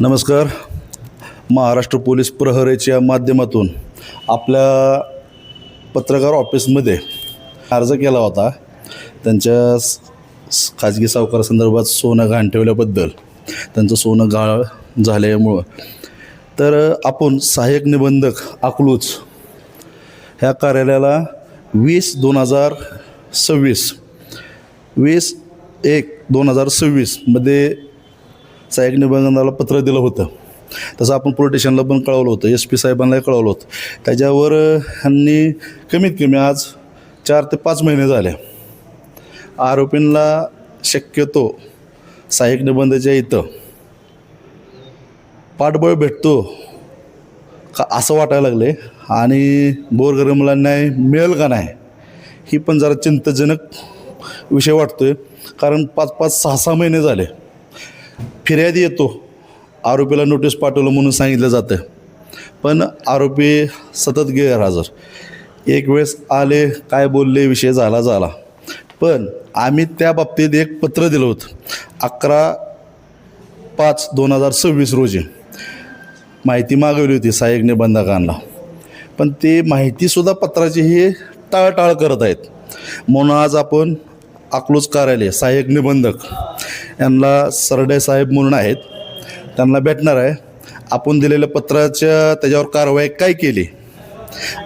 नमस्कार. महाराष्ट्र पोलीस प्रहरीच्या माध्यमातून आपल्या पत्रकार ऑफिसमध्ये अर्ज केला होता. त्यांच्या खाजगी सावकारासंदर्भात सोनं गहाण ठेवल्याबद्दल त्यांचं सोनं गहाळ झाल्यामुळं तर आपण सहाय्यक निबंधक अकलूज ह्या कार्यालयाला 20/1/2026 मध्ये सहाय्यक निबंधकाला पत्र दिलं होतं. तसं आपण पोलीस स्टेशनला पण कळवलं होतं, SP साहेबांनाही कळवलं होतं. त्याच्यावर ह्यांनी कमीत कमी आज 4 ते 5 महिने झाले. आरोपींना शक्यतो सहाय्यक निबंधकाच्या इथं पाठबळ भेटतो का असं वाटायला लागले आणि गोरगरिबाला न्याय मिळेल का नाही ही पण जरा चिंताजनक विषय वाटतो आहे. कारण 5-5, 6-6 महिने झाले फिर्यादी येतो, आरोपीला नोटीस पाठवलं म्हणून सांगितलं जातं, पण आरोपी सतत गैरहजर. एक वेळेस आले, काय बोलले, विषय झाला. पण आम्ही त्या बाबतीत एक पत्र दिलं होतं 11/5/2026 रोजी. माहिती मागवली होती सहाय्यक निबंधकांना, पण ते माहितीसुद्धा पत्राची हे टाळटाळ करत आहेत. म्हणून आज आपण अकलूज कार्यालय सहाय्यक निबंधक यांना सरडे साहेब म्हणून आहेत, त्यांना भेटणार आहे. आपण दिलेल्या पत्राच्या त्याच्यावर कारवाई काय केली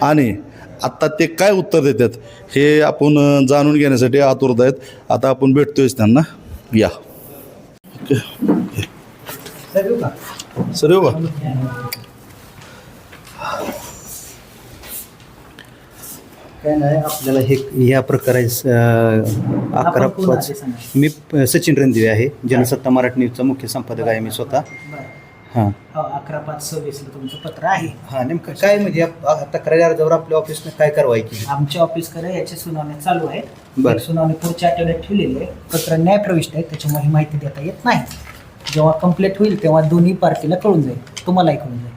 आणि आत्ता ते काय उत्तर देतात हे आपण जाणून घेण्यासाठी आतुरत आहेत. आता आपण भेटतोयच त्यांना. या सर येऊ का? काय नाही, आपल्याला ह्या प्रकारे 11/5. मी सचिन रणदिवे आहे, जनसत्ता मराठी न्यूजचा मुख्य संपादक आहे मी स्वतः. हां 11/5/26 तुमचं पत्र आहे. हां, नेमकं काय म्हणजे तक्रारी अर्जावर आपल्या ऑफिसने काय कारवाई केली? आमच्या ऑफिसकडे याची सुनावणी चालू आहे. बरं. सुनावणी पुढच्या आठवड्यात ठेवलेली आहे. पत्र न्यायप्रविष्ट आहे, त्याच्यामुळे ही माहिती देता येत नाही. जेव्हा कंप्लीट होईल तेव्हा दोन्ही पार्टीला कळून जाईल, तुम्हालाही कळून जाईल.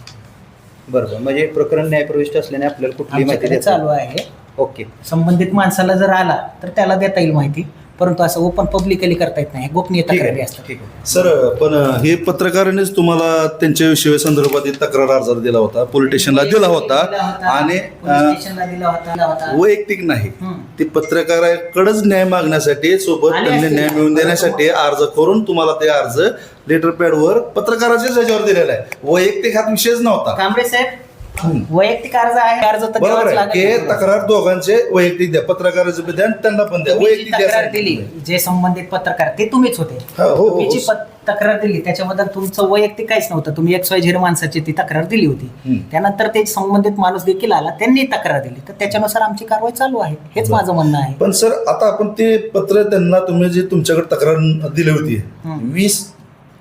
बरोबर, म्हणजे प्रकरण न्यायप्रविष्ट असल्याने आपल्याला कुठली माहिती आमच्याकडे चालू आहे. ओके. संबंधित माणसाला जर आला तर त्याला देता येईल माहिती, परंतु असं ओपन पब्लिकली करता येत नाही, गोपनीय तक्रारी असतात. ठीक आहे सर, पण हे पत्रकारानेच तुम्हाला त्यांच्याविषयी संदर्भात तक्रार अर्ज दिला होता, पोलीस स्टेशनला दिला होता आणि स्टेशनला दिला होता. वैयक्तिक नाही, ते पत्रकाराकडेच न्याय मागण्यासाठी सोबत त्यांनी न्याय मिळवून देण्यासाठी अर्ज करून तुम्हाला ते अर्ज लेटर पॅडवर पत्रकाराच्याच ह्याच्यावर दिलेला आहे. वैयक्तिक हा विषयच नव्हता. कांबळे साहेब, वैयक्तिक अर्ज आहे, अर्ज तर बरोबर द्यावाच आहे. लागेल. हे तक्रार दोघांचे वैयक्तिक द्या, पत्रकाराचं बी द्या आणि त्यांना पण द्या. तुम्ही जी वैयक्तिक तक्रार द्या. दिली, जे संबंधित पत्रकार ते तुम्हीच होते. हो. तुम्ही जी तक्रार दिली त्याच्याबद्दल तुमचं वैयक्तिक काहीच नव्हतं. तुम्ही XYZ माणसाची ती तक्रार दिली होती. त्यानंतर ते संबंधित माणूस देखील आला, त्यांनी तक्रार दिली, तर त्याच्यानुसार आमची कारवाई चालू आहे. हेच माझं म्हणणं आहे. पण सर, आता आपण ते पत्र त्यांना तुम्ही जे तुमच्याकडे तक्रार दिली होती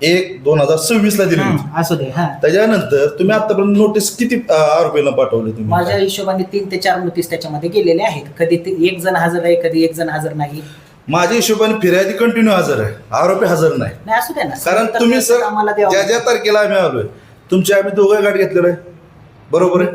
20/1/2026 ला दिली होती, असू दे. हा, त्याच्यानंतर तुम्ही आतापर्यंत नोटीस किती आरोपीला पाठवले तुम्ही? माझ्या हिशोबाने 3 ते 4 नोटीस त्याच्यामध्ये गेलेले आहेत. कधी एक जण हजर आहे, कधी एक जण हजर नाही. माझ्या हिशोबाने फिर्यादी कंटिन्यू हजर आहे, आरोपी हजर नाही. असू द्या ना. कारण तर तुम्ही सर आम्हाला द्यावं. ज्या तारखेला आम्ही आलोय आम्ही दोघं गाठ घेतलेलं आहे, बरोबर आहे.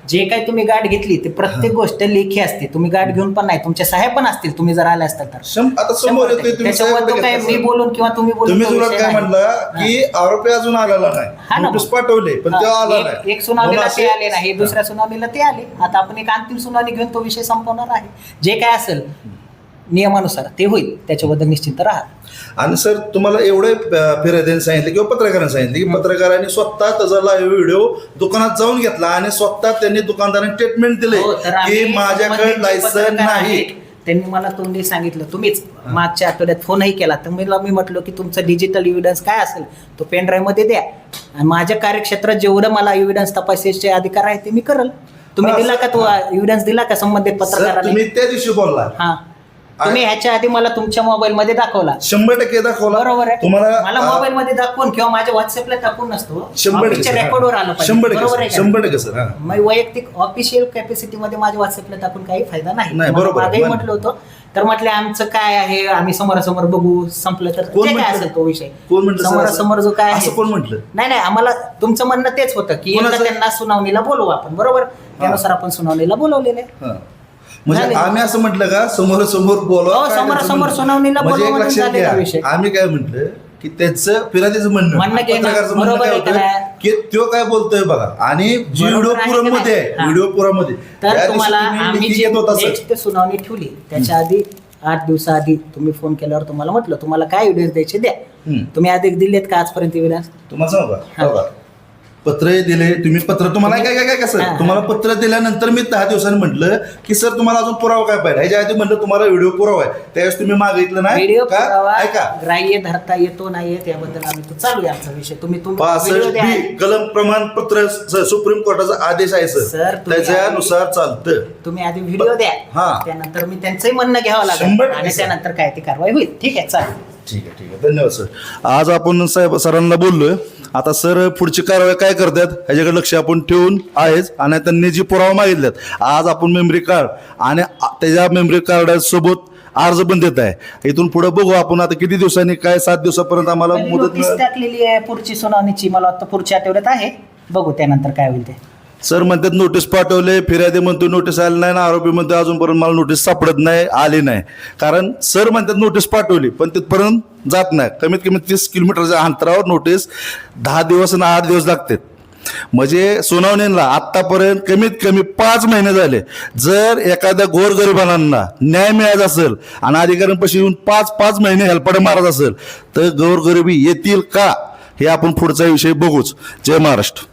जे काही तुम्ही गाठ घेतली ते प्रत्येक गोष्ट लेखी असते. तुम्ही गाठ घेऊन पण नाही, तुमचे साहेब पण असतील, तुम्ही जर आले असतात तर. आता समोर येतोय तुम्ही त्याच्यावर तो काय मी बोलून किंवा तुम्ही तुम्ही बोलून तुला काय म्हणला की आरोपी अजून आलेला हा नाही, ना. नोटीस पाठवले पण तो आला नाही. एक सुनावणीला म्हणून ते असे- आले नाही, दुसऱ्या सुनावणीला ते आले. आता आपण एक अंतिम सुनावणी घेऊन तो विषय संपवणार आहे. जे काय असेल नियमानुसार ते होईल, त्याच्याबद्दल निश्चिंत राहा. आणि सर, तुम्हाला एवढे फिर्यादीने सांगितलं किंवा पत्रकारांनी सांगितलं की पत्रकारांनी स्वतः त्याचा लाईव्ह व्हिडिओ दुकानात जाऊन घेतला आणि स्वतः त्यांनी दुकानदारांनी स्टेटमेंट दिले हो, तर की आम्ही माझ्याकडे संबंधित लायसन पत्रकार नाही. आहेत, त्यांनी मला तोंडी सांगितलं. तुम्हीच मागच्या आठवड्यात फोनही केला, तर मी म्हटलं की तुमचं डिजिटल एव्हिडन्स काय असेल तो पेनड्राईव्ह मध्ये द्या, आणि माझ्या कार्यक्षेत्रात जेवढं मला एव्हिडन्स तपासायचे अधिकार आहे ते मी करल. तुम्ही दिला का तो एव्हिडन्स दिला का संबंधित सर, पत्रकाराने? तुम्ही त्या दिवशी बोलला, हा, तुम्ही ह्याच्या आधी मला तुमच्या मोबाईल मध्ये दाखवला. 100% दाखवला. बरोबर आहे. तुम्हाला मला मोबाईल मध्ये दाखवून किंवा माझ्या व्हॉट्सअपला टाकून नसतो, 100% रेकॉर्डवर आलं पाहिजे. 100% बरोबर आहे का? 100% सर. हा. मग वैयक्तिक ऑफिशियल कॅपॅसिटी मध्ये माझ्या व्हॉट्सअपला टाकून काही फायदा नाही. नाही, बरोबर आहे. मागेही म्हटलं होतं, तर म्हटले आमचं काय आहे, आम्ही समोरासमोर बघू, संपलं तर कोण जे काय म्हटलं? असेल तो विषय. कोण म्हटलं सर समोरासमोर जो काय असं आहे. कोण म्हटलं? नाही, आम्हाला तुमचं म्हणणं तेच होतं की एकदा कोणाचं? त्यांना सुनावणीला बोलवू आपण, बरोबर. त्यानुसार आपण सुनावणीला बोलवलेलं आहे. हा. म्हणजे झाले. आम्ही असं म्हटलं का समोरासमोर बोलवा, हो, काय समोरासमोर त्याचं सुनावणीला म्हणजे एक बोलवा लक्षात म्हणून झालेला घ्या, विषय. आम्ही काय म्हटलं की त्याचं फिर्यादीचं म्हणणं की ना, पत्रकाराचं म्हणणं बरोबर काय आहे का होतं नाही? की तो काय बोलतोय बघा आणि जी बरोबर व्हिडिओ आहे का पुरामध्ये नाही? आहे हा. व्हिडिओ पुरामध्ये तर त्या दिवशी तुम्हाला तुम्ही आम्ही लेखी जी घेत होता सर. नेक्स्ट सुनावणी ठेवली त्याच्या आधी 8 दिवसाआधी तुम्ही फोन केल्यावर तुम्हाला म्हटलं तुम्हाला काय एव्हिडन्स द्यायचे द्या. हम्म. तुम्ही आधी दिलेत का आजपर्यंत एव्हिडन्स? तुम्हाला सांगू का हा. बघा, पत्र दिले तुम्ही पत्र तुम्हाला काय काय काय कसं हा. तुम्हाला पत्र दिल्यानंतर मी 10 दिवसांनी म्हटलं की सर तुम्हाला अजून पुरावा काय पाहिजे ह्याच्या आधी म्हटलं तुम्हाला व्हिडिओ पुरावा आहे त्यावेळेस तुम्ही मागितलं नाही व्हिडिओ का पुरावा ऐका ग्राह्य धरता येतो नाही येत याबद्दल आम्ही तो चालू आहे आमचा विषय. तुम्ही व्हिडिओ 65 द्या. बी कलम प्रमाणपत्र सुप्रीम कोर्टाचा आदेश आहे सर, सर तुम्ही त्याच्यानुसार चालतं. तुम्ही आधी व्हिडिओ द्या हा. त्यानंतर मी त्यांचंही म्हणणं घ्यावं 100% लागेल आणि सर. त्यानंतर काय ती कारवाई होईल. ठीक आहे चालेल. ठीक आहे धन्यवाद सर. आज आपण साहेब सरांना बोललोय आता सर पुढची कारवाई काय करतात ह्याच्याकडे लक्ष आपण ठेवून आहेच आणि त्यांनी जी पुरावा मागितल्यात आज आपण मेमरी कार्ड आणि त्याच्या मेमरी कार्डासोबत अर्ज पण देत आहे. इथून पुढे बघू आपण आता किती दिवसांनी काय 7 दिवसापर्यंत आम्हाला मुदत नोटीस मिळेल. टाकलेली आहे पुढची सुनावणीची. मला वाटतं पुढच्या आठवड्यात आहे. बघू त्यानंतर काय होईल ते. सर म्हणतात नोटीस पाठवले फिर्यादी म्हणतो नोटीस आली नाही ना आरोपी म्हणतो अजूनपर्यंत मला नोटीस सापडत नाही आली नाही. कारण सर म्हणतात नोटीस पाठवली पण तिथपर्यंत जात नाही. कमीत कमी 30 किलोमीटरच्या अंतरावर नोटीस 10 दिवस आणि 8 दिवस लागतात. म्हणजे सुनावणीला आतापर्यंत कमीत कमी 5 महिने झाले. जर एखाद्या गोरगरिबांना न्याय मिळायचा असेल आणि अधिकाऱ्यांपाशी येऊन 5 महिने हेलपाटे मारत असेल तर गोरगरिबी येतील का हे आपण पुढचा विषय बघूच. जय महाराष्ट्र.